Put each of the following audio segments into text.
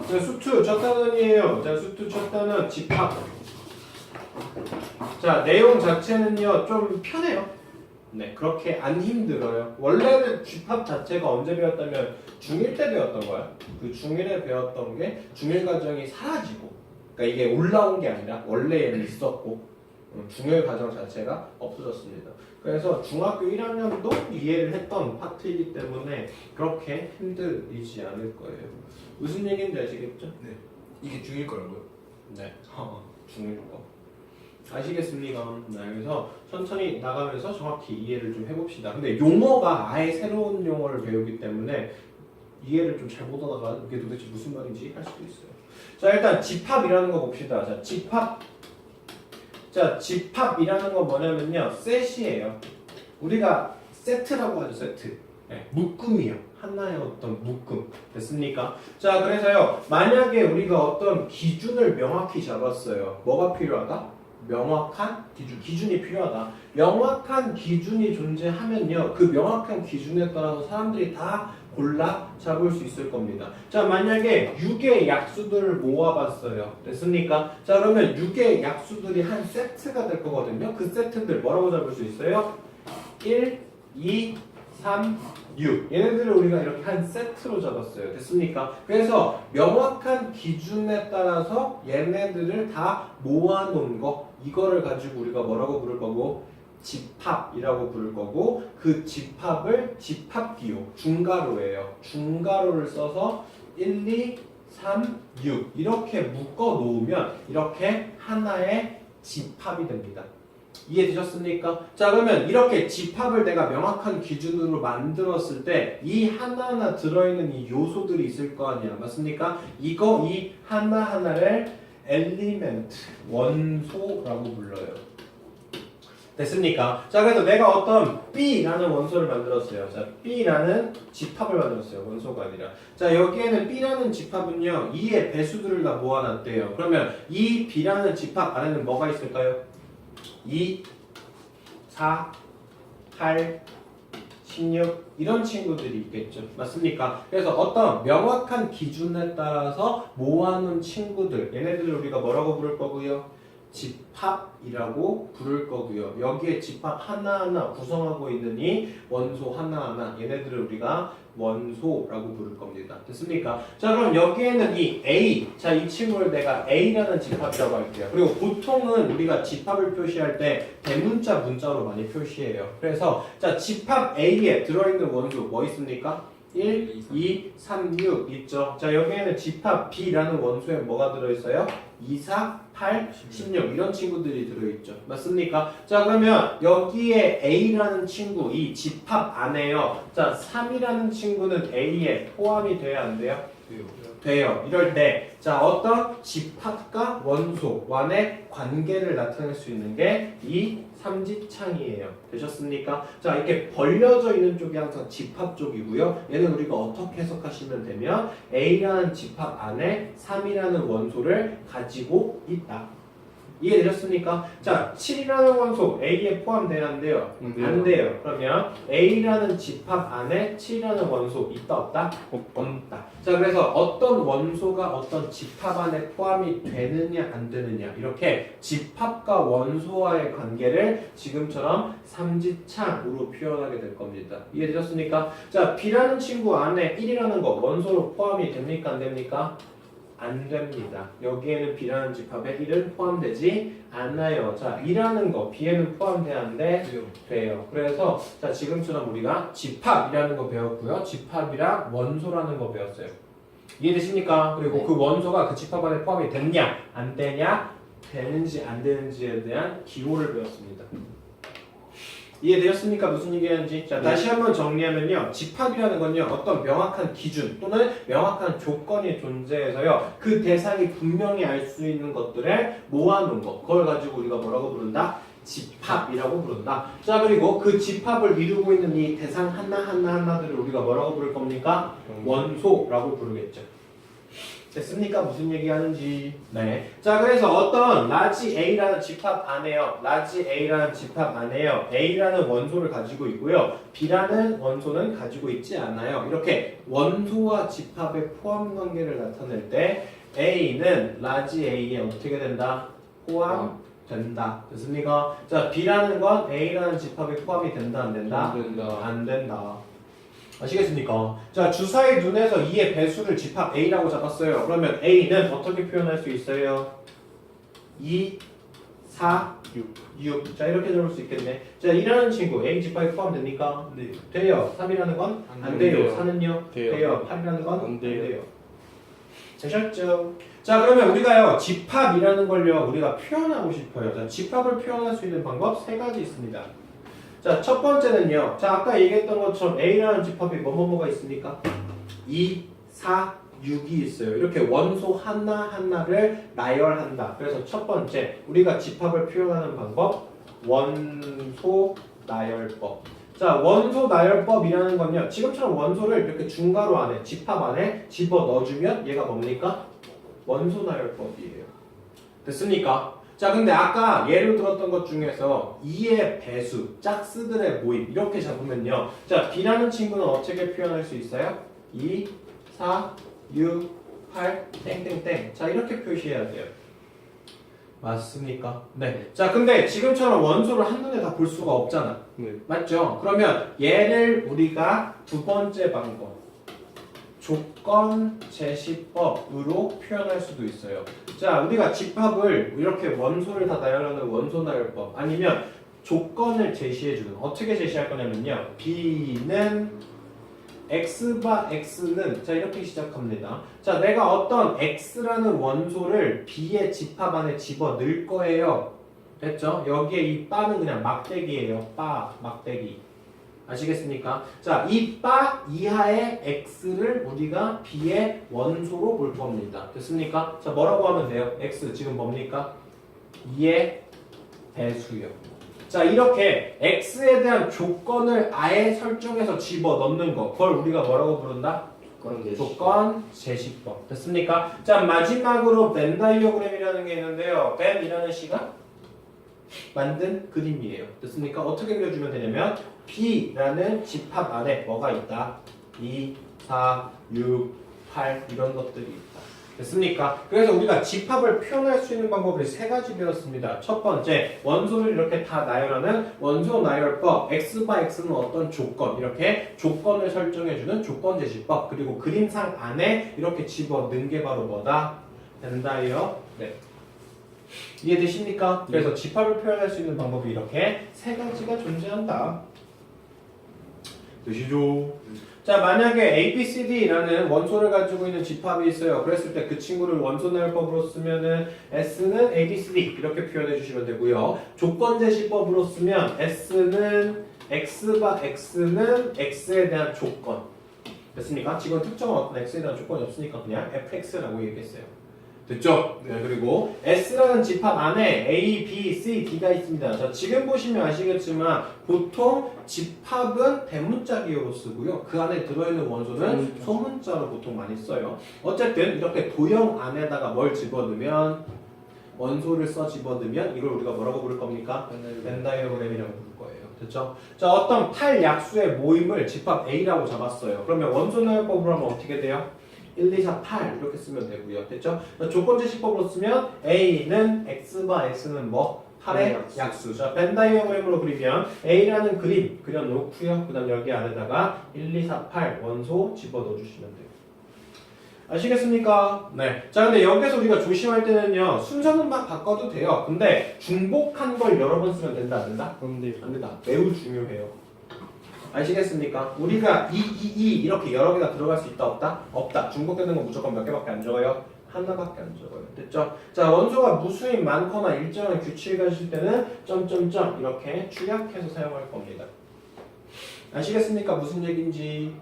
자, 수투 첫 단원이에요. 자, 수투 첫 단원 집합. 자, 내용 자체는요 좀 편해요. 네, 그렇게 안 힘들어요. 원래는 집합 자체가 언제 배웠다면 중1 때 배웠던 거야. 그 중1에 배웠던 게 중1 과정이 사라지고, 그러니까 이게 올라온 게 아니라 원래는 있었고 중1 과정 자체가 없어졌습니다. 그래서 중학교 1학년도 이해를 했던 파트이기 때문에 그렇게 힘들이지 않을 거예요. 무슨 얘기인지 아시겠죠? 네. 이게 중일 거라고요? 네, 중1 거. 아시겠습니까? 네, 그래서 천천히 나가면서 정확히 이해를 좀 해봅시다. 근데 용어가 아예 새로운 용어를 배우기 때문에 이해를 좀 잘 못하다가 이게 도대체 무슨 말인지 할 수도 있어요. 자, 일단 집합이라는 거 봅시다. 자, 집합. 자, 집합이라는 건 뭐냐면요, 셋이에요. 우리가 세트라고 하죠, 세트. 네, 묶음이요. 하나의 어떤 묶음. 됐습니까? 자, 그래서요, 만약에 우리가 어떤 기준을 명확히 잡았어요. 뭐가 필요하다? 명확한 기준이 필요하다. 명확한 기준이 존재하면요, 그 명확한 기준에 따라서 사람들이 다 골라 잡을 수 있을 겁니다. 자, 만약에 6의 약수들을 모아봤어요. 됐습니까? 자, 그러면 6의 약수들이 한 세트가 될 거거든요. 그 세트들 뭐라고 잡을 수 있어요? 1, 2, 3, 6. 얘네들을 우리가 이렇게 한 세트로 잡았어요. 됐습니까? 그래서 명확한 기준에 따라서 얘네들을 다 모아놓은 거, 이거를 가지고 우리가 뭐라고 부를 거고? 집합이라고 부를 거고, 그 집합을 집합기호, 중괄호예요. 중괄호를 써서 1, 2, 3, 6 이렇게 묶어 놓으면 이렇게 하나의 집합이 됩니다. 이해되셨습니까? 자, 그러면 이렇게 집합을 내가 명확한 기준으로 만들었을 때 이 하나하나 들어있는 이 요소들이 있을 거 아니야. 맞습니까? 이 하나하나를 엘리멘트, 원소라고 불러요. 됐습니까? 자, 그래서 내가 어떤 B라는 원소를 만들었어요. 자, B라는 집합을 만들었어요. 원소가 아니라. 자, 여기에는 B라는 집합은요, 2의 배수들을 다 모아놨대요. 그러면 이 B라는 집합 안에는 뭐가 있을까요? 2, 4, 8, 16 이런 친구들이 있겠죠. 맞습니까? 그래서 어떤 명확한 기준에 따라서 모아놓은 친구들, 얘네들을 우리가 뭐라고 부를 거고요? 집합이라고 부를 거고요. 여기에 집합 하나하나 구성하고 있는 이 원소 하나하나, 얘네들을 우리가 원소라고 부를 겁니다. 됐습니까? 자, 그럼 여기에는 이 A, 자, 이 친구를 내가 A라는 집합이라고 할게요. 그리고 보통은 우리가 집합을 표시할 때 대문자 문자로 많이 표시해요. 그래서 자, 집합 A에 들어있는 원소 뭐 있습니까? 1, 2, 3, 6 있죠. 자, 여기에는 집합 B라는 원소에 뭐가 들어있어요? 2, 4, 8, 16 이런 친구들이 들어있죠. 맞습니까? 자, 그러면 여기에 A라는 친구, 이 집합 안에요. 자, 3이라는 친구는 A에 포함이 돼야 안 돼요? 돼요. 이럴 때, 자, 어떤 집합과 원소 간의 관계를 나타낼 수 있는 게 이 삼지창이에요. 되셨습니까? 자, 이렇게 벌려져 있는 쪽이 항상 집합 쪽이고요. 얘는 우리가 어떻게 해석하시면 되면 A라는 집합 안에 3이라는 원소를 가지고 있다. 이해되셨습니까? 자, 7이라는 원소 A에 포함돼야 안 돼요? 안 돼요. 그러면 A라는 집합 안에 7이라는 원소 있다 없다? 없다. 자, 그래서 어떤 원소가 어떤 집합 안에 포함이 되느냐 안 되느냐, 이렇게 집합과 원소와의 관계를 지금처럼 삼지창으로 표현하게 될 겁니다. 이해되셨습니까? 자, B라는 친구 안에 1이라는 거 원소로 포함이 됩니까 안 됩니까? 안 됩니다. 여기에는 B라는 집합에 1은 포함되지 않아요. 자, 2라는 거 B에는 포함돼야 안 돼? 돼요. 그래서 자, 지금처럼 우리가 집합이라는 거 배웠고요. 집합이랑 원소라는 거 배웠어요. 이해되십니까? 그리고 네. 그 원소가 그 집합 안에 포함이 됐냐 안 되냐, 되는지 안 되는지에 대한 기호를 배웠습니다. 이해되셨습니까? 무슨 얘기하는지. 자, 다시 한번 정리하면요, 집합이라는 건요, 어떤 명확한 기준 또는 명확한 조건이 존재해서요, 그 대상이 분명히 알 수 있는 것들을 모아놓은 것, 그걸 가지고 우리가 뭐라고 부른다? 집합이라고 부른다. 자, 그리고 그 집합을 이루고 있는 이 대상 하나들을 우리가 뭐라고 부를 겁니까? 원소라고 부르겠죠. 됐습니까? 무슨 얘기하는지. 네. 자, 그래서 어떤 라지 A라는 집합 안에요. 라지 A라는 집합 안에요. A라는 원소를 가지고 있고요. B라는 원소는 가지고 있지 않아요. 이렇게 원소와 집합의 포함 관계를 나타낼 때 A는 라지 A에 어떻게 된다? 포함된다. 됐습니까? 자, B라는 건 A라는 집합에 포함이 된다, 안 된다? 안 된다. 안 된다. 아시겠습니까? 자, 주사의 눈에서 2의 배수를 집합 A라고 잡았어요. 그러면 A는 어떻게 표현할 수 있어요? 2, 4, 6. 자, 이렇게 적을 수 있겠네. 자, 2라는 친구 A 집합에 포함됩니까? 네. 돼요. 3이라는 건? 안 안 돼요. 돼요. 4는요? 돼요. 8이라는 건? 안 돼요. 되셨죠? 자, 그러면 우리가요, 집합이라는 걸요, 우리가 표현하고 싶어요. 자, 집합을 표현할 수 있는 방법 3가지 있습니다. 자, 첫 번째는요. 자, 아까 얘기했던 것처럼 A라는 집합이 뭐뭐뭐가 있습니까? 2, 4, 6이 있어요. 이렇게 원소 하나하나를 나열한다. 그래서 첫 번째, 우리가 집합을 표현하는 방법, 원소 나열법. 자, 원소 나열법이라는 건요. 지금처럼 원소를 이렇게 중괄호 안에, 집합 안에 집어 넣어주면 얘가 뭡니까? 원소 나열법이에요. 됐습니까? 자, 근데 아까 예를 들었던 것 중에서 2의 배수, 짝수들의 모임 이렇게 잡으면요. 자, B라는 친구는 어떻게 표현할 수 있어요? 2, 4, 6, 8, 땡땡땡. 자, 이렇게 표시해야 돼요. 맞습니까? 네. 자, 근데 지금처럼 원소를 한눈에 다 볼 수가 없잖아. 네. 맞죠? 그러면 얘를 우리가 두 번째 방법. 조건 제시법으로 표현할 수도 있어요. 자, 우리가 집합을 이렇게 원소를 다 나열하는 원소 나열법 아니면 조건을 제시해주는 어떻게 제시할 거냐면요. B는 X바 X는 자 이렇게 시작합니다. 자, 내가 어떤 X라는 원소를 B의 집합 안에 집어 넣을 거예요. 됐죠? 여기에 이 바는 그냥 막대기예요. 바, 막대기. 아시겠습니까? 자, 이 바 이하의 x를 우리가 b의 원소로 볼 겁니다. 됐습니까? 자, 뭐라고 하면 돼요? x 지금 뭡니까? 2의 배수요. 자, 이렇게 x에 대한 조건을 아예 설정해서 집어 넣는 거, 그걸 우리가 뭐라고 부른다? 조건 제시법. 됐습니까? 자, 마지막으로 벤 다이어그램이라는 게 있는데요. 벤이라는 시가 만든 그림이에요. 됐습니까? 어떻게 그려주면 되냐면 B라는 집합 안에 뭐가 있다? 2, 4, 6, 8 이런 것들이 있다. 됐습니까? 그래서 우리가 집합을 표현할 수 있는 방법을 3가지 배웠습니다. 첫 번째, 원소를 이렇게 다 나열하는 원소 나열법, X바 X는 어떤 조건, 이렇게 조건을 설정해주는 조건 제시법, 그리고 그림상 안에 이렇게 집어 넣은 게 바로 뭐다? 벤다이어. 네. 이해되십니까? 그래서 집합을 표현할 수 있는 방법이 이렇게 3가지가 존재한다. 되시죠? 자, 만약에 A, B, C, D라는 원소를 가지고 있는 집합이 있어요. 그랬을 때 그 친구를 원소 나열법으로 쓰면은 S는 A, B, C, D 이렇게 표현해 주시면 되고요. 조건 제시법으로 쓰면 S는 X바 X는 X에 대한 조건. 됐습니까? 지금 특정한 어떤 X에 대한 조건이 없으니까 그냥 FX라고 얘기했어요. 됐죠? 네, 그리고 S라는 집합 안에 A, B, C, D가 있습니다. 자, 지금 보시면 아시겠지만 보통 집합은 대문자 기호로 쓰고요. 그 안에 들어있는 원소는 소문자로 보통 많이 써요. 어쨌든 이렇게 도형 안에다가 뭘 집어넣으면 원소를 써 집어넣으면 이걸 우리가 뭐라고 부를 겁니까? 벤 다이어그램이라고 부를 거예요. 됐죠? 자, 어떤 8약수의 모임을 집합 A라고 잡았어요. 그러면 원소 나열법으로 하면 어떻게 돼요? 1, 2, 4, 8 이렇게 쓰면 되고요. 됐죠? 조건 제시법으로 쓰면 A는 X바 X는 뭐? 8의 약수. 자, 벤 다이어그램으로 그리면 A라는 그림 그려놓고요. 그 다음 여기 안에다가 1, 2, 4, 8 원소 집어넣어 주시면 돼요. 아시겠습니까? 네. 자, 근데 여기서 우리가 조심할 때는요. 순서는 막 바꿔도 돼요. 근데 중복한 걸 여러 번 쓰면 된다, 안 된다? 안 된다. 매우 중요해요. 아시겠습니까? 우리가 이 이렇게 여러 개가 들어갈 수 있다 없다? 없다. 중복되는 건 무조건 몇 개밖에 안 적어요? 하나밖에 안 적어요. 됐죠? 자, 원소가 무수히 많거나 일정한 규칙을 가질 때는 점점점 이렇게 축약해서 사용할 겁니다. 아시겠습니까? 무슨 얘기인지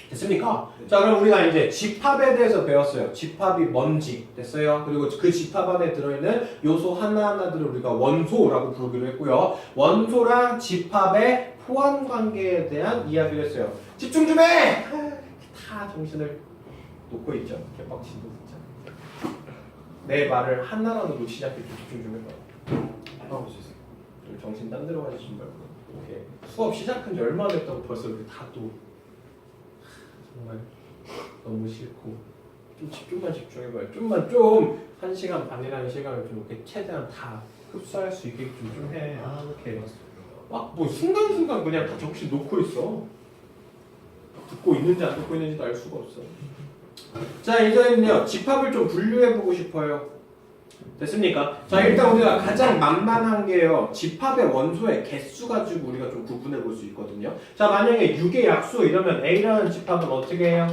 됐습니까? 자, 그럼 우리가 이제 집합에 대해서 배웠어요. 집합이 뭔지 됐어요. 그리고 그 집합 안에 들어있는 요소 하나하나들을 우리가 원소라고 부르기로 했고요. 원소랑 집합의 포함 관계에 대한 이야기를 했어요. 집중 좀 해! 다 정신을 놓고 있죠. 개빡친다 진짜. 내 말을 하나라도 놓치지 않게 좀 집중 좀 해봐. 하고 있어요. 좀 정신 딴 데로 가지 좀 말고. 이렇게 수업 시작한 지 얼마 됐다고 벌써 이렇게 다 또 정말 너무 싫고 좀 집중만 집중해봐요. 좀만 좀 1시간 반이라는 시간을 좀 이렇게 최대한 다 흡수할 수 있게 좀 해. 아 이렇게 막 뭐 순간순간 그냥 다 정신 놓고 있어. 듣고 있는지 안 듣고 있는지도 알 수가 없어. 자 이제는요 집합을 좀 분류해보고 싶어요. 됐습니까? 자 일단 우리가 가장 만만한 게요 집합의 원소의 개수 가지고 우리가 좀 구분해 볼 수 있거든요. 자 만약에 6의 약수 이러면 A라는 집합은 어떻게 해요?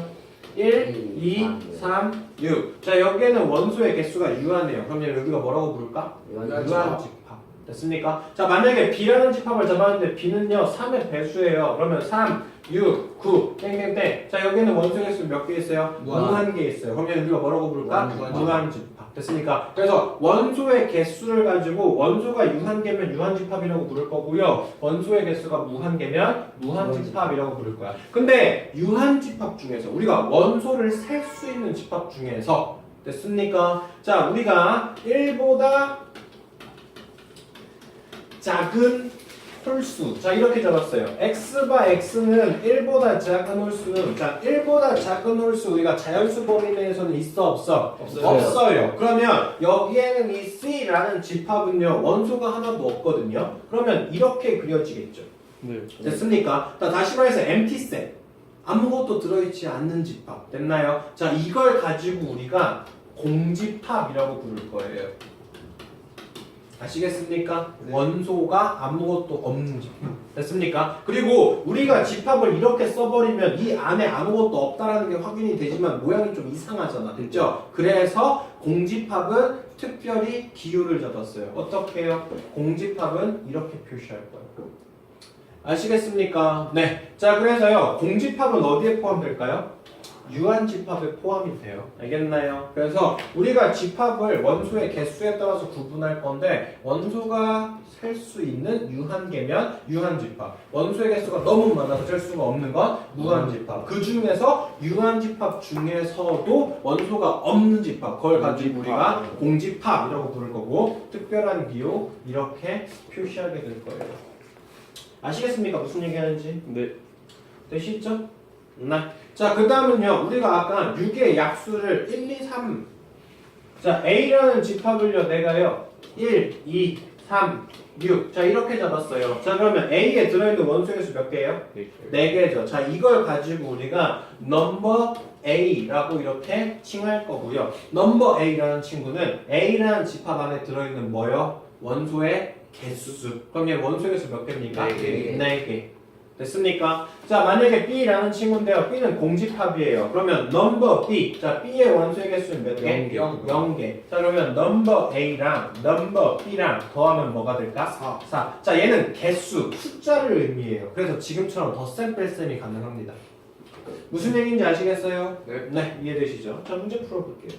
1, 2, 3, 6. 자 여기에는 원소의 개수가 유한해요. 그럼 얘를 우리가 뭐라고 부를까? 유한 집합. 됐습니까? 자 만약에 B라는 집합을 잡았는데 B는요 3의 배수예요. 그러면 3, 6, 9, 땡땡땡. 자 여기는 원소 개수 몇 개 있어요? 무한 개 있어요. 그럼 얘는 우리가 뭐라고 부를까? 무한 집합. 됐습니까? 그래서 원소의 개수를 가지고 원소가 유한개면 유한집합이라고 부를 거고요. 원소의 개수가 무한개면 무한집합이라고 부를 거야. 근데 유한집합 중에서 우리가 원소를 셀 수 있는 집합 중에서 됐습니까? 자 우리가 1보다 작은 홀수. 자 이렇게 적었어요. x바 x는 1보다 작은 홀수는 자 1보다 작은 홀수 우리가 자연수 범위 내에서는 있어 없어? 없어요. 그러면 여기에는 이 c라는 집합은요 원소가 하나도 없거든요. 그러면 이렇게 그려지겠죠. 네. 됐습니까? 자, 다시 말해서 empty set. 아무것도 들어있지 않는 집합. 됐나요? 자 이걸 가지고 우리가 공집합이라고 부를 거예요. 아시겠습니까? 네. 원소가 아무것도 없는 집합. 됐습니까? 그리고 우리가 집합을 이렇게 써버리면 이 안에 아무것도 없다라는 게 확인이 되지만 모양이 좀 이상하잖아. 됐죠? 그래서 공집합은 특별히 기호를 잡았어요. 어떻게 해요? 공집합은 이렇게 표시할 거예요. 아시겠습니까? 네. 자, 그래서요. 공집합은 어디에 포함될까요? 유한집합에 포함이 돼요. 알겠나요? 그래서 우리가 집합을 원소의 개수에 따라서 구분할 건데 원소가 셀 수 있는 유한개면 유한집합, 원소의 개수가 너무 많아서 셀 수가 없는 건 무한집합. 그 중에서 유한집합 중에서도 원소가 없는 집합, 그걸 가지고 우리가 공집합이라고 부를 거고 특별한 기호 이렇게 표시하게 될 거예요. 아시겠습니까? 무슨 얘기하는지? 네. 되시죠? 네. 자, 그 다음은요, 우리가 아까 6의 약수를 1, 2, 3. 자, A라는 집합을요, 내가요, 1, 2, 3, 6. 자, 이렇게 잡았어요. 자, 그러면 A에 들어있는 원소의 수 몇 개예요? 4개죠. 자, 이걸 가지고 우리가 넘버 A라고 이렇게 칭할 거고요. 넘버 A라는 친구는 A라는 집합 안에 들어있는 뭐요? 원소의 개수. 그럼 얘 원소의 개수 몇 개입니까? 4개. 4개. 됐습니까? 자 만약에 B라는 친구인데요. B는 공집합이에요. 그러면 넘버 B. 자 B의 원소의 개수는 몇 개? 0개. 자 그러면 넘버 A랑 넘버 B랑 더하면 뭐가 될까? 4. 자 얘는 개수, 숫자를 의미해요. 그래서 지금처럼 덧셈 뺄셈이 가능합니다. 무슨 얘기인지 아시겠어요? 네. 이해되시죠? 자 문제 풀어볼게요.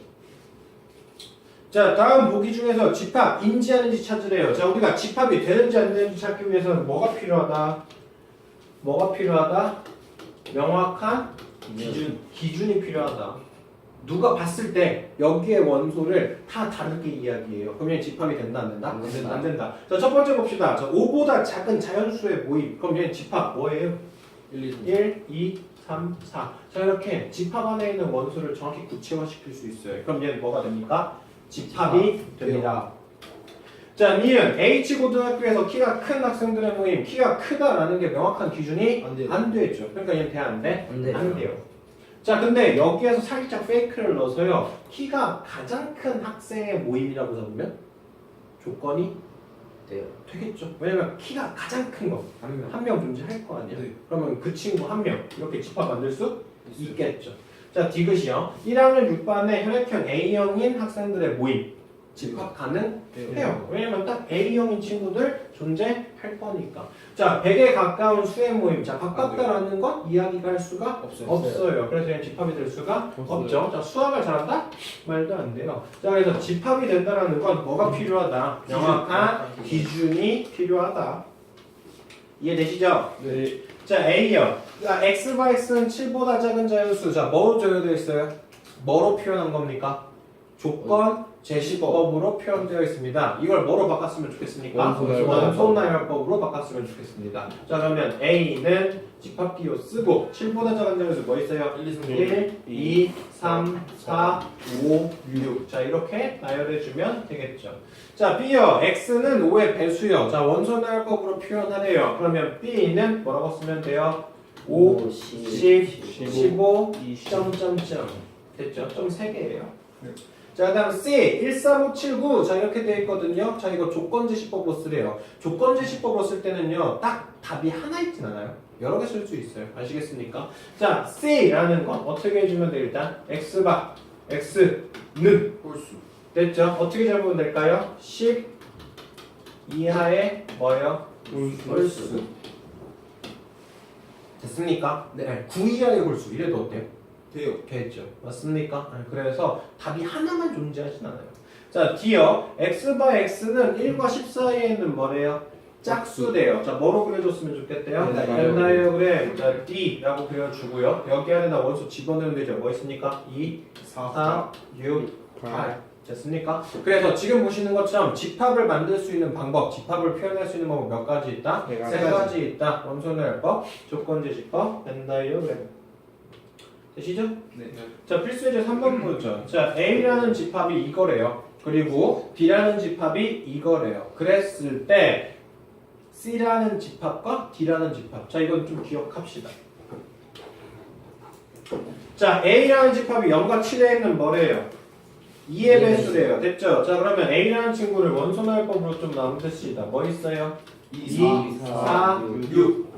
자 다음 보기 중에서 집합인지 아닌지 찾으래요. 자 우리가 집합이 되는지 안 되는지 찾기 위해서는 뭐가 필요하다? 뭐가 필요하다? 명확한 기준이 필요하다. 누가 봤을 때 여기에 원소를 다 다르게 이야기해요. 그럼 얘 집합이 된다 안 된다? 안 된다. 자 첫 번째 봅시다. 자 5보다 작은 자연수의 모임. 그럼 얘 집합 뭐예요? 1, 2, 3, 4. 자 이렇게 집합 안에 있는 원소를 정확히 구체화시킬 수 있어요. 그럼 얘는 뭐가 됩니까? 집합이 됩니다. 자, 니은 H고등학교에서 키가 큰 학생들의 모임, 키가 크다라는 게 명확한 기준이 안 되죠. 그러니까 얘는 돼, 안 돼? 안 돼요. 자, 근데 여기에서 살짝 페이크를 넣어서요. 키가 가장 큰 학생의 모임이라고 잡으면 조건이 돼요. 되겠죠. 왜냐면 키가 가장 큰 거, 한 명 존재할 거 아니야. 네. 그러면 그 친구 한 명 이렇게 집합 만들 수 있겠죠. 자, 디귿이요. 1학년 6반의 혈액형 A형인 학생들의 모임. 집합 가능해요. 왜냐면 딱 A형인 친구들 존재할 거니까. 자, 100에 가까운 수의 모임. 자, 가깝다라는 건 이야기가 할 수가 없어요. 그래서 얘는 집합이 될 수가 없죠. 자, 수학을 잘한다? 말도 안 돼요. 자, 그래서 집합이 된다라는 건 뭐가 필요하다? 명확한 기준이 필요하다. 이해되시죠? 네. 자, A형. 자, X바 X는 7보다 작은 자연수. 자, 뭐로 정해져 있어요? 뭐로 표현한 겁니까? 조건 제시법으로 표현되어 있습니다. 이걸 뭐로 바꿨으면 좋겠습니까? 원소나열법으로 바꿨으면 좋겠습니다. 자 그러면 A는 집합기호 쓰고 7보다 작은 점에서 뭐 있어요? 1, 2, 3, 4, 5, 6. 자 이렇게 나열해주면 되겠죠. 자 B요. X는 5의 배수요. 자 원소나열법으로 표현하래요. 그러면 B는 뭐라고 쓰면 돼요? 5, 10, 15, 점점점. 됐죠? 점 3개예요. 자, 그 다음 C 13579. 자, 이렇게 되어 있거든요. 자, 이거 조건제시법으로 쓰래요. 조건제시법으로 쓸 때는요, 딱 답이 하나 있진 않아요. 여러 개 쓸 수 있어요. 아시겠습니까? 자, C라는 건 어떻게 해주면 돼요? 일단 X바, X는 홀수. 됐죠? 어떻게 잡으면 될까요? 10 이하의 뭐예요? 홀수. 됐습니까? 네. 9 이하의 홀수. 이래도 어때요? 돼요. 됐죠. 맞습니까? 그래서 답이 하나만 존재하진 않아요. 자, D요. X바 X는 1과 10 사이에 있는 뭐래요? 짝수래요. 자, 뭐로 그려줬으면 좋겠대요? 네. 다이어그램. 자, D라고 그려주고요. 여기 안에다 원수 집어넣으면 되죠. 뭐 있습니까? 2, 4, 6, 8. 됐습니까? 그래서 지금 보시는 것처럼 집합을 만들 수 있는 방법, 집합을 표현할 수 있는 방법 몇 가지 있다? 네 가지. 세 가지 있다. 원소나열법, 조건제시법, 벤다이어그램. 되시죠? 네. 자, 필수예제 3번 보죠. 자, A라는 집합이 이거래요. 그리고 B라는 집합이 이거래요. 그랬을 때 C라는 집합과 D라는 집합. 자, 이건 좀 기억합시다. 자, A라는 집합이 0과 7에 있는 뭐래요? 2의 배수래요. 됐죠? 자, 그러면 A라는 친구를 원소나열법으로 좀 나누십시다. 뭐 있어요? 2, 4, 6.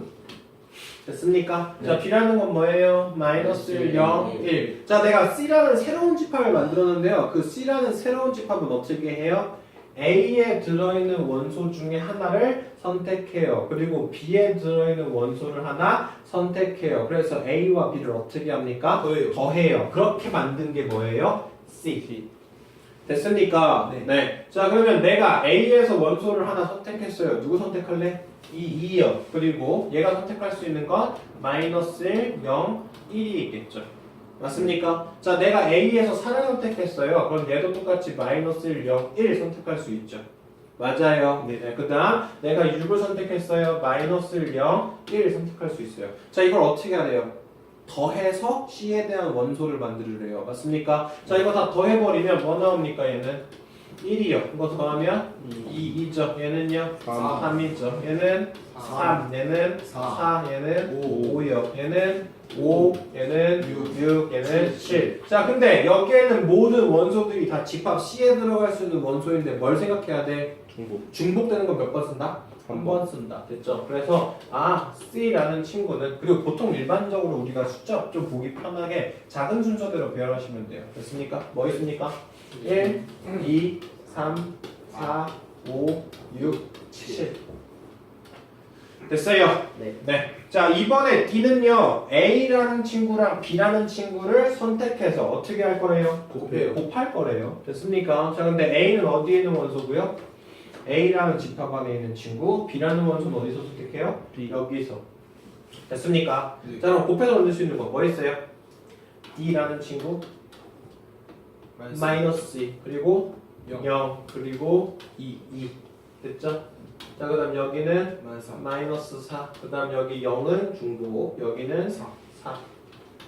됐습니까? 자, B라는 건 뭐예요? 마이너스 1, 0, 1. 자, 내가 C라는 새로운 집합을 만들었는데요. 그 C라는 새로운 집합은 어떻게 해요? A에 들어있는 원소 중에 하나를 선택해요. 그리고 B에 들어있는 원소를 하나 선택해요. 그래서 A와 B를 어떻게 합니까? 더해요. 그렇게 만든 게 뭐예요? C. 됐습니까? 네. 자, 그러면 내가 A에서 원소를 하나 선택했어요. 누구 선택할래? 2요. 그리고 얘가 선택할 수 있는 건 마이너스 1, 0, 1이 있겠죠. 맞습니까? 자, 내가 A에서 4를 선택했어요. 그럼 얘도 똑같이 마이너스 1, 0, 1 선택할 수 있죠. 맞아요. 네. 그 다음 내가 6을 선택했어요. 마이너스 1, 0, 1 선택할 수 있어요. 자, 이걸 어떻게 하래요? 더해서 C에 대한 원소를 만들으래요. 맞습니까? 자, 이거 다 더해버리면 뭐 나옵니까? 얘는 1이요. 이거 더하면 2죠. 얘는요? 3이죠. 얘는 3, 얘는 4, 얘는 5요. 얘는 5, 얘는 6, 얘는 7. 자, 근데 여기에는 모든 원소들이 다 집합 C에 들어갈 수 있는 원소인데 뭘 생각해야 돼? 중복되는 건 몇 번 쓴다? 한 번 쓴다. 됐죠? 그래서 C라는 친구는, 그리고 보통 일반적으로 우리가 숫자 좀 보기 편하게 작은 순서대로 배열하시면 돼요. 됐습니까? 뭐 있습니까? 1, 2, 3, 4, 5, 6, 7. 됐어요? 네. 자, 이번에 D는요, A라는 친구랑 B라는 친구를 선택해서 어떻게 할 거래요? 곱할 거래요. 됐습니까? 자, 근데 A는 어디에 있는 원소고요? A라는 집합 안에 있는 친구, B라는 원소는 어디서 선택해요? 여기서. 됐습니까? 네. 자, 그럼 곱해서 만들 수 있는 거 뭐 있어요? D라는 친구, 마이너스 2, 그리고 0, 그리고 2. 됐죠? 자, 그 다음 여기는 마이너스 4, 그 다음 여기 0은 중복, 여기는 4.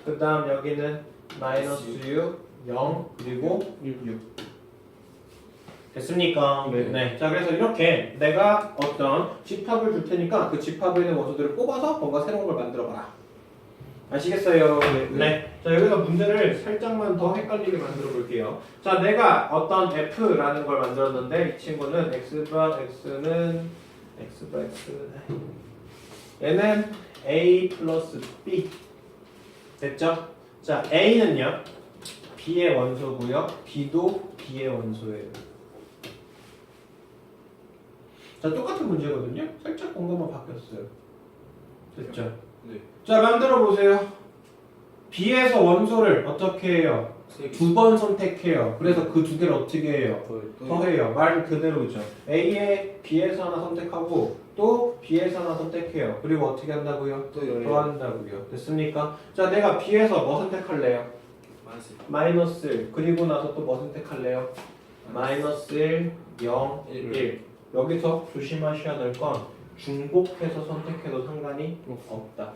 그 다음 여기는 마이너스 6, 0, 그리고 6. 됐습니까? 네. 자, 그래서 이렇게 내가 어떤 집합을 줄 테니까 그 집합에 있는 원소들을 뽑아서 뭔가 새로운 걸 만들어봐라. 아시겠어요? 네. 자, 여기서 문제를 살짝만 더 헷갈리게 만들어 볼게요. 자, 내가 어떤 F라는 걸 만들었는데 이 친구는 X바 X는 얘는 A 플러스 B. 됐죠? 자, A는요, B의 원소고요. B도 B의 원소예요. 자, 똑같은 문제거든요. 살짝 공간만 바뀌었어요. 됐죠? 네. 자, 만들어 보세요. B에서 원소를 어떻게 해요? 2번 선택해요. 그래서 그 두 개를 어떻게 해요? 더해요. 말 그대로죠. A에 B에서 하나 선택하고 또 B에서 하나 선택해요. 그리고 어떻게 한다고요? 더한다고요. 됐습니까? 자, 내가 B에서 뭐 선택할래요? 마이너스 1. 그리고 나서 또 뭐 선택할래요? 마이너스 1, 0, 1. 여기서 조심하셔야 될 건 중복해서 선택해도 상관이 없다.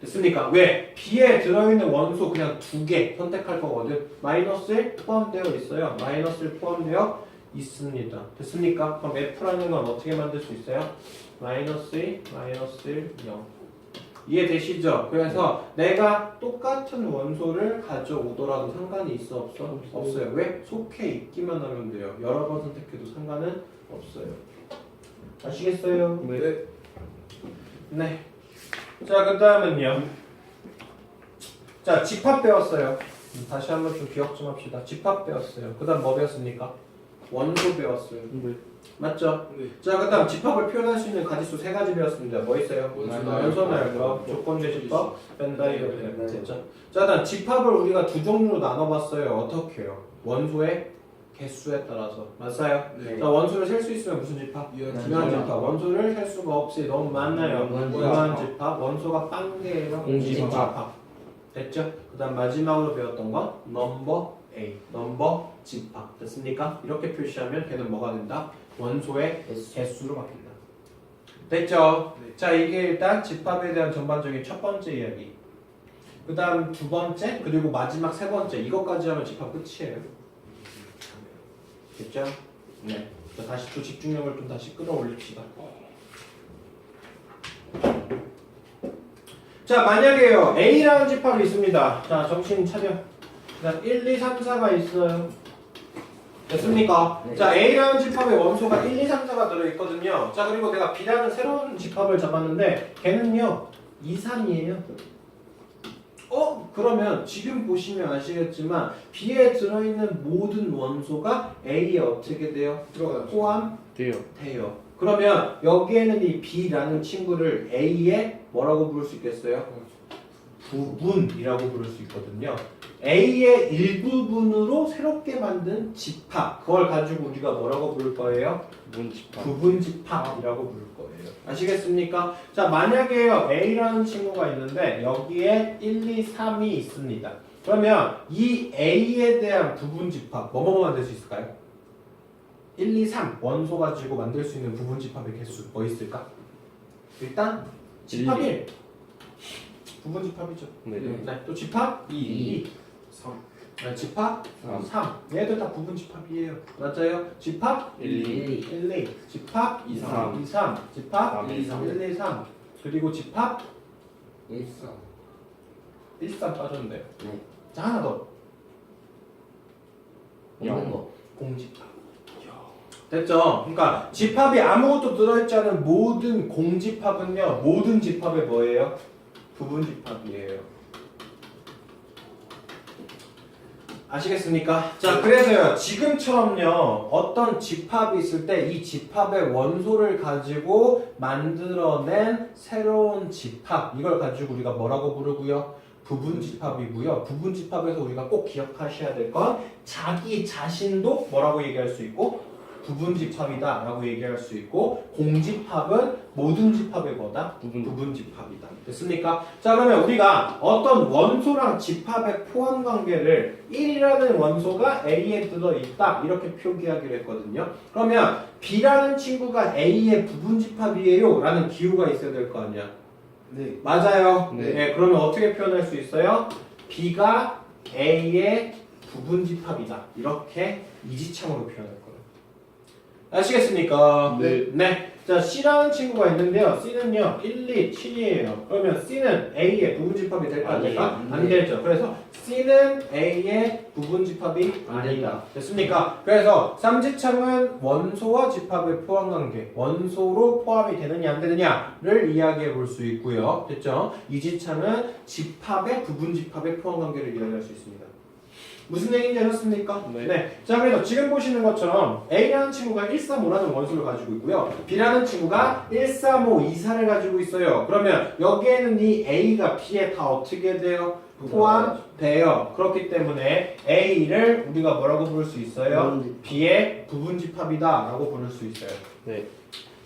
됐습니까? 왜? B에 들어있는 원소 그냥 2개 선택할 거거든. 마이너스 1 포함되어 있어요. 마이너스 1 포함되어 있습니다. 됐습니까? 그럼 F라는 건 어떻게 만들 수 있어요? 마이너스 1, 마이너스 1, 0. 이해되시죠? 그래서 내가 똑같은 원소를 가져오더라도 상관이 있어 없어? 없어요. 왜? 속해 있기만 하면 돼요. 여러 번 선택해도 상관은 없어요. 아시겠어요? 네. 네. 자, 그 다음은요. 자, 집합 배웠어요. 다시 한번 좀 기억 좀 합시다. 집합 배웠어요. 그 다음 뭐 배웠습니까? 원소 배웠어요. 맞죠? 네. 자, 그 다음 집합을 표현할 수 있는 가지수 3가지 배웠습니다. 뭐 있어요? 원소 나열법, 조건제집합, 벤다이어트. 됐죠? 자, 일단 집합을 우리가 두 종류로 나눠봤어요. 어떻게 해요? 원소의 개수에 따라서. 맞아요? 네. 자, 원소를 셀 수 있으면 무슨 집합? 유한 집합. 원소를 셀 수가 없이 너무 많나요? 유한 집합. 원소가 빵개예요. 공집합. 됐죠? 그 다음 마지막으로 배웠던 건 넘버 A. 넘버 집합. 됐습니까? 이렇게 표시하면 걔는 뭐가 된다? 원소의 개수로 바뀐다. 됐죠? 네. 자, 이게 일단 집합에 대한 전반적인 첫 번째 이야기. 그 다음 두 번째, 그리고 마지막 세 번째. 이것까지 하면 집합 끝이에요. 됐죠? 네. 자, 다시 또 집중력을 좀 다시 끌어올립시다. 자, 만약에요. A라는 집합이 있습니다. 자, 정신 차려. 자, 1, 2, 3, 4가 있어요. 됐습니까? 네. 자, A라는 집합에 원소가 1, 2, 3, 4가 들어있거든요. 자, 그리고 내가 B라는 새로운 집합을 잡았는데 걔는요 2, 3이에요. 그러면 지금 보시면 아시겠지만 B에 들어있는 모든 원소가 A에 어떻게 돼요? 들어가요. 돼요. 돼요. 그러면 여기에는 이 B라는 친구를 A의 뭐라고 부를 수 있겠어요? 부분이라고 부를 수 있거든요. A의 일부분으로 새롭게 만든 집합, 그걸 가지고 우리가 뭐라고 부를 거예요? 문집합. 부분 집합이라고 부를 거예요. 아시겠습니까? 자, 만약에요 A라는 친구가 있는데 여기에 1, 2, 3이 있습니다. 그러면 이 A에 대한 부분 집합 뭐뭐 만들 수 있을까요? 1, 2, 3 원소 가지고 만들 수 있는 부분 집합의 개수 뭐 있을까? 일단 집합 1 부분 집합이죠. 네. 네, 또 집합 2 3. 네, 집합 3 얘들 다 부분 집합이에요. 맞아요? 집합 1, 1, 2 집합 2, 3. 2, 3 집합 1, 2, 3. 1, 2, 3 그리고 집합 1, 4. 1, 3 빠졌는데요. 네. 자, 하나 더 없는 거. 공집합. 됐죠? 그러니까 집합이 아무것도 들어있지 않은 모든 공집합은요 모든 집합의 뭐예요? 부분 집합이에요. 아시겠습니까? 자, 그래서요 지금처럼요 어떤 집합이 있을 때 이 집합의 원소를 가지고 만들어낸 새로운 집합, 이걸 가지고 우리가 뭐라고 부르고요? 부분 집합이고요. 부분 집합에서 우리가 꼭 기억하셔야 될 건 자기 자신도 뭐라고 얘기할 수 있고 부분 집합이다 라고 얘기할 수 있고, 공집합은 모든 집합의 뭐다? 부분 집합이다. 됐습니까? 자, 그러면 우리가 어떤 원소랑 집합의 포함 관계를 1이라는 원소가 A에 들어있다 이렇게 표기하기로 했거든요. 그러면 B라는 친구가 A의 부분 집합이에요 라는 기호가 있어야 될 거 아니야. 네. 맞아요. 네. 네, 그러면 어떻게 표현할 수 있어요? B가 A의 부분 집합이다 이렇게 이지창으로 표현할 거예요. 아시겠습니까? 네. 자, C라는 친구가 있는데요. C는요, 1, 2, 7이에요. 그러면 C는 A의 부분 집합이 될까 안 될까? 아니에요. 안 되죠. 그래서 C는 A의 부분 집합이 아니다. 됐습니까? 그래서 쌈지창은 원소와 집합의 포함 관계, 원소로 포함이 되느냐 안 되느냐를 이야기해 볼 수 있고요. 됐죠? 이지창은 집합의 부분 집합의 포함 관계를 이야기할 수 있습니다. 무슨 얘기인지 아셨습니까? 네. 자, 그래서 지금 보시는 것처럼 A라는 친구가 135라는 원소를 가지고 있고요. B라는 친구가 135, 24를 가지고 있어요. 그러면 여기에는 이 A가 B에 다 어떻게 돼요? 포함돼요. 그렇기 때문에 A를 우리가 뭐라고 부를 수 있어요? B의 부분 집합이다 라고 부를 수 있어요. 네.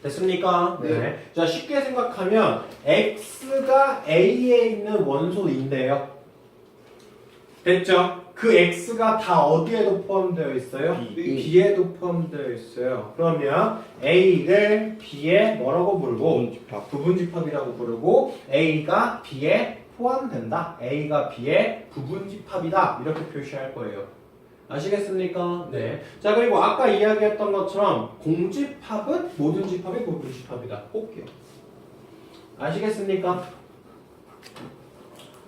됐습니까? 네. 자, 쉽게 생각하면 X가 A에 있는 원소인데요. 됐죠? 그 x가 다 어디에도 포함되어 있어요? B. b에도 포함되어 있어요. 그러면 a를 b에 뭐라고 부르고 집합. 부분집합이라고 부르고 a가 b에 포함된다. a가 b의 부분집합이다. 이렇게 표시할 거예요. 아시겠습니까? 네. 자, 그리고 아까 이야기했던 것처럼 공집합은 모든 집합이 부분집합이다. 꼭 기억. 아시겠습니까?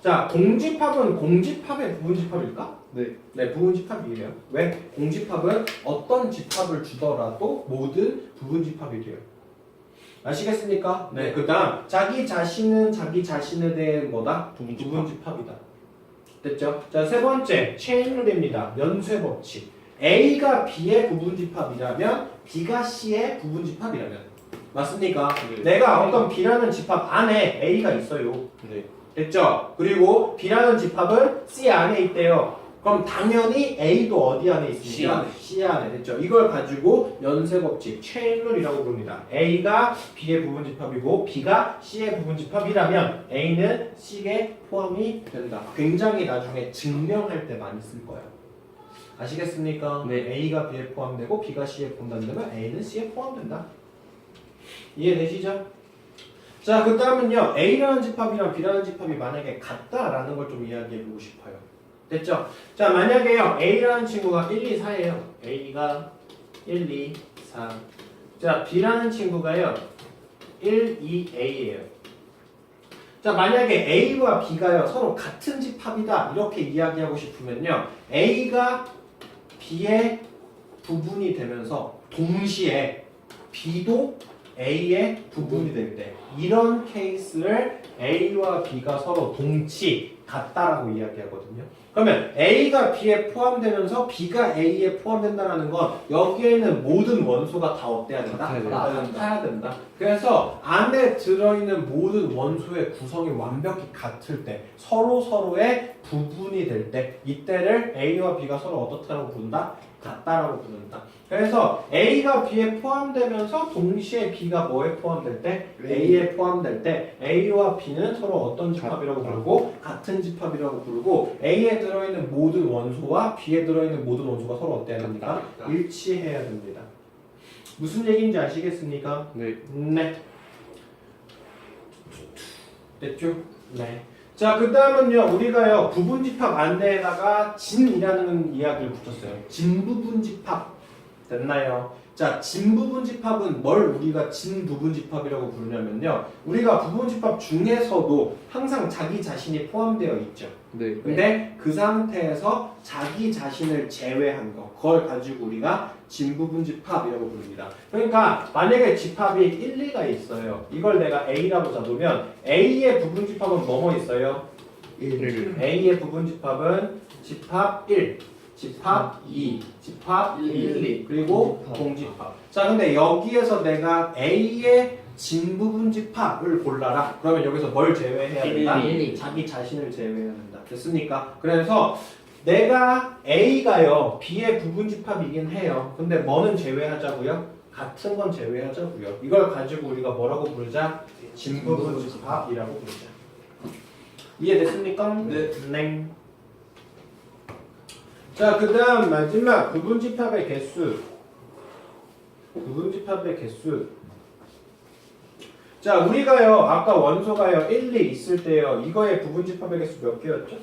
자, 공집합은 공집합의 부분집합일까? 네. 네, 부분집합이에요. 왜? 공집합은 어떤 집합을 주더라도 모든 부분집합이 돼요. 아시겠습니까? 네. 그다음 자기 자신은 자기 자신에 대해 뭐다? 부분집합이다. 됐죠? 자, 세 번째 체인룰입니다. 연쇄 법칙. A가 B의 부분집합이라면 B가 C의 부분집합이라면 맞습니까? 네. 내가 어떤 B라는 집합 안에 A가 있어요. 네. 됐죠? 그리고 B라는 집합은 C 안에 있대요. 그럼 당연히 A도 어디 안에 있습니까? C 안에. 됐죠? 이걸 가지고 연쇄법칙, 체인룰이라고 부릅니다. A가 B의 부분집합이고 B가 C의 부분집합이라면 A는 C에 포함이 된다. 굉장히 나중에 증명할 때 많이 쓸 거예요. 아시겠습니까? 네. A가 B에 포함되고 B가 C에 포함된다면 A는 C에 포함된다. 이해되시죠? 자, 그 다음은요. A라는 집합이랑 B라는 집합이 만약에 같다라는 걸 좀 이야기해보고 싶어요. 됐죠? 자, 만약에요. A라는 친구가 1, 2, 4예요. A가 1, 2, 4. 자, B라는 친구가요. 1, 2, A예요. 자, 만약에 A와 B가요. 서로 같은 집합이다. 이렇게 이야기하고 싶으면요. A가 B의 부분이 되면서 동시에 B도 A의 부분이 될 때 이런 케이스를 A와 B가 서로 동치 같다라고 이야기하거든요. 그러면 A가 B에 포함되면서 B가 A에 포함된다는 건 여기에는 모든 원소가 다 어때야 된다? 같아야 된다. 같아야 된다. 그래서 안에 들어있는 모든 원소의 구성이 완벽히 같을 때 서로의 부분이 될 때 이때를 A와 B가 서로 어떻다라고 부른다? 같다라고 부른다. 그래서 A가 B에 포함되면서 동시에 B가 뭐에 포함될 때? A에 포함될 때 A와 B는 서로 어떤 집합이라고 부르고 같은 집합이라고 부르고 A에 들어있는 모든 원소와 B에 들어있는 모든 원소가 서로 어때야 됩니까? 일치해야 됩니다. 무슨 얘기인지 아시겠습니까? 네. 네. 됐죠? 네. 자, 그 다음은요, 우리가요, 부분집합 안내에다가 진이라는 이야기를 붙였어요. 진부분집합. 됐나요? 자, 진부분집합은 뭘 우리가 진부분집합이라고 부르냐면요. 우리가 부분집합 중에서도 항상 자기 자신이 포함되어 있죠. 네. 근데 그 상태에서 자기 자신을 제외한 거, 그걸 가지고 우리가 진부분집합이라고 부릅니다. 그러니까 만약에 집합이 1, 2가 있어요. 이걸 내가 A라고 잡으면 A의 부분집합은 뭐뭐 있어요? 1. A의 부분집합은 집합 1, 집합 2, 집합 1, 2, 그리고 공집합. 자, 근데 여기에서 내가 A의 진부분집합을 골라라. 그러면 여기서 뭘 제외해야 된다? 1, 2. 자기 자신을 제외해야 된다. 됐습니까? 그래서 내가 A가요, B의 부분집합이긴 해요. 근데 뭐는 제외하자고요? 같은 건 제외하자고요. 이걸 가지고 우리가 뭐라고 부르자? 진부분집합이라고 부르자. 이해됐습니까? 네. 네. 자, 그 다음 마지막 부분집합의 개수. 부분집합의 개수. 자, 우리가요, 아까 원소가요, 1, 2 있을 때요, 이거의 부분집합의 개수 몇 개였죠?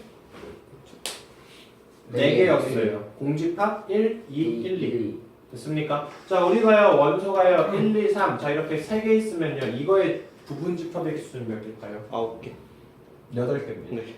4개였어요. 공집합 1, 2, 1, 2. 됐습니까? 자, 우리가요, 원소가요, 1, 2, 3. 자, 이렇게 3개 있으면요, 이거의 부분집합의 개수는 몇 개일까요? 9개. 8개입니다. 네.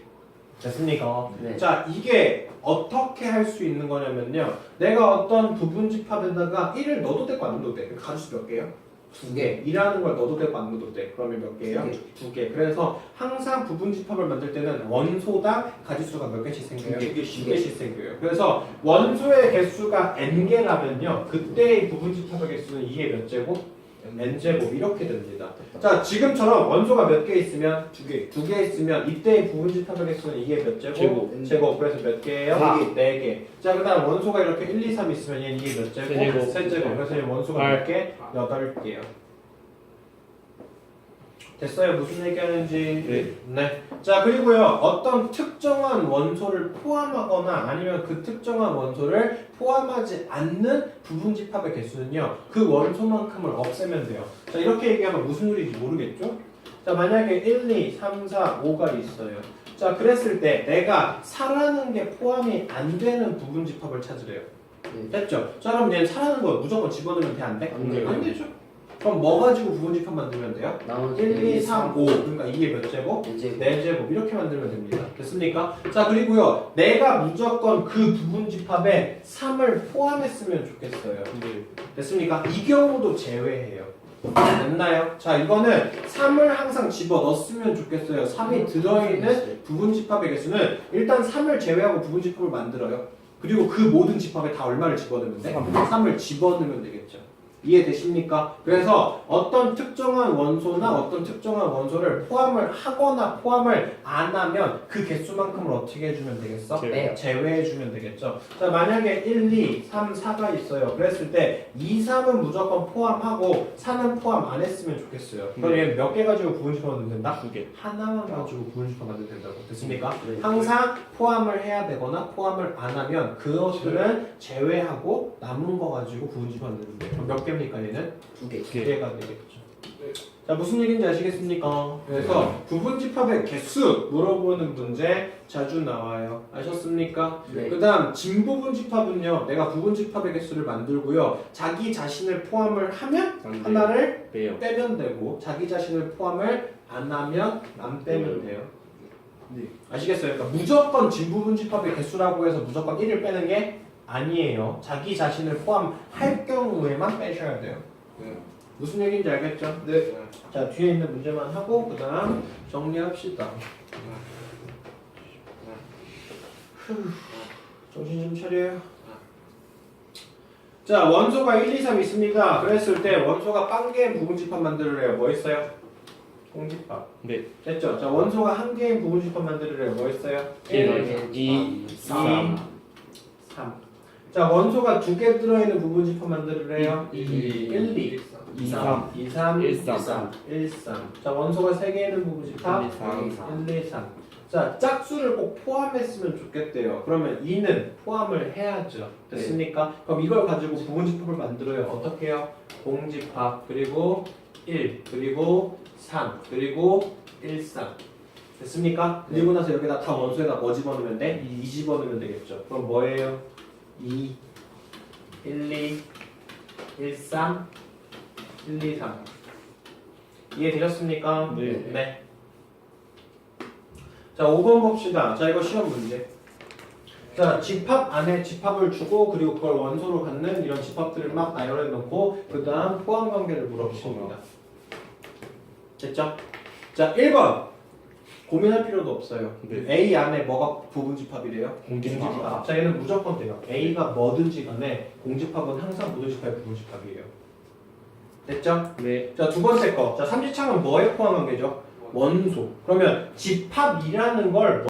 됐습니까? 네. 자, 이게 어떻게 할 수 있는 거냐면요. 내가 어떤 부분집합에다가 1을 넣어도 되고 안 넣어도 돼. 가지수 몇 개요? 2개. 2라는 걸 넣어도 되고 안 넣어도 돼. 그러면 몇 개예요? 2개. 그래서 항상 부분집합을 만들 때는 원소당 가지수가 몇 개씩 생겨요? 2개씩 생겨요. 그래서 원소의 개수가 n개라면요. 그때의 부분집합의 개수는 2의 몇 제곱? n제곱 이렇게 됩니다. 자, 지금처럼 원소가 몇 개 있으면 2개. 2개 있으면 이때의 부분집합의 개수는 이게 몇 제곱? 제곱. 그래서 몇 개예요? 4개. 자, 그다음 원소가 이렇게 1, 2, 3 있으면 얘는 이게 몇 제곱? 세제곱. 3제곱. 그래서 얘 원소가 몇 개? 8개예요. 됐어요? 무슨 얘기하는지? 네. 네. 자, 그리고요. 어떤 특정한 원소를 포함하거나 아니면 그 특정한 원소를 포함하지 않는 부분집합의 개수는요. 그 원소만큼을 없애면 돼요. 자, 이렇게 얘기하면 무슨 소리인지 모르겠죠? 자, 만약에 1, 2, 3, 4, 5가 있어요. 자, 그랬을 때 내가 4라는 게 포함이 안 되는 부분집합을 찾으래요. 네. 됐죠? 자, 그럼 얘는 4라는 거 무조건 집어넣으면 돼? 안 돼? 안 돼요. 안 되죠. 그럼 뭐 가지고 부분집합 만들면 돼요? 나머지 1, 2, 3, 5. 그러니까 이게 몇 제곱? 이제 4제곱. 이렇게 만들면 됩니다. 됐습니까? 자, 그리고요. 내가 무조건 그 부분집합에 3을 포함했으면 좋겠어요. 네. 됐습니까? 이 경우도 제외해요. 됐나요? 자, 이거는 3을 항상 집어 넣었으면 좋겠어요. 3이 들어있는 부분집합의 개수는 일단 3을 제외하고 부분집합을 만들어요. 그리고 그 모든 집합에 다 얼마를 집어넣으면 돼? 3을 집어넣으면 되겠죠. 이해되십니까? 그래서 어떤 특정한 원소나 어떤 특정한 원소를 포함을 하거나 포함을 안 하면 그 개수만큼을 어떻게 해주면 되겠어? 제외. 제외해주면 되겠죠. 자, 만약에 1, 2, 3, 4가 있어요. 그랬을 때 2, 3은 무조건 포함하고 4는 포함 안 했으면 좋겠어요. 그럼 얘 몇 개 가지고 부분집합 만들면 된다? 2개. 하나만 가지고 부분집합 만들면 된다고. 됐습니까? 네. 항상 포함을 해야 되거나 포함을 안 하면 그것들은 제외하고 남은 거 가지고 부분집합 만들면 돼요. 그럼 몇 개입니까 얘는? 2개. 두 개가 되겠죠. 자, 무슨 얘기인지 아시겠습니까? 그래서 부분집합의 개수 물어보는 문제 자주 나와요. 아셨습니까? 네. 그 다음 진부분집합은요. 내가 부분집합의 개수를 만들고요. 자기 자신을 포함을 하면 안 돼요. 하나를 빼요. 빼면 되고 자기 자신을 포함을 안 하면 안 빼면 돼요. 네. 아시겠어요? 그러니까 무조건 진부분집합의 개수라고 해서 무조건 1을 빼는 게 아니에요. 자기 자신을 포함할 경우에만 빼셔야 돼요. 네. 무슨 얘기인지 알겠죠? 네. 자, 뒤에 있는 문제만 하고 그 다음 정리합시다. 휴, 정신 좀 차려요. 자, 원소가 1, 2, 3 있습니다. 그랬을 때 원소가 빵 개인 부분집합 만들으래요. 뭐 있어요? 공집합. 네. 됐죠? 자, 원소가 한 개인 부분집합 만들으래요. 뭐 있어요? 1, 2, 3. 3. 자, 원소가 두 개 들어있는 부분집합 만들으래요. 1, 2, 2, 3. 2, 3, 1, 3. 1, 3. 자, 원소가 세 개 있는 부분집합 1, 3. 1, 2, 3. 자, 짝수를 꼭 포함했으면 좋겠대요. 그러면 2는 포함을 해야죠. 됐습니까? 그럼 이걸 가지고 부분집합을 만들어요. 어떻게 해요? 공집합, 그리고 1, 그리고 3, 그리고 1, 3. 됐습니까? 그리고 나서 여기다 다 원소에다 뭐 집어넣으면 돼? 2 집어넣으면 되겠죠. 그럼 뭐예요? 2, 1, 2, 1, 3, 1, 2, 3. 이해되셨습니까? 네. 자, 5번 봅시다. 자, 이거 시험 문제. 자, 집합 안에 집합을 주고 그리고 그걸 원소로 갖는 이런 집합들을 막 나열해 놓고 그 다음 포함 관계를 물어봅니다. 됐죠? 자, 1번. 고민할 필요도 없어요. 네. A 안에 뭐가 부분집합이래요? 공집합. 자, 얘는 무조건 돼요. A가 뭐든지 간에 공집합은 항상 모든집합의 부분집합이에요. 됐죠? 네. 자, 두 번째 거. 자, 삼지창은 뭐에 포함한 관계죠? 원소. 그러면 집합이라는 걸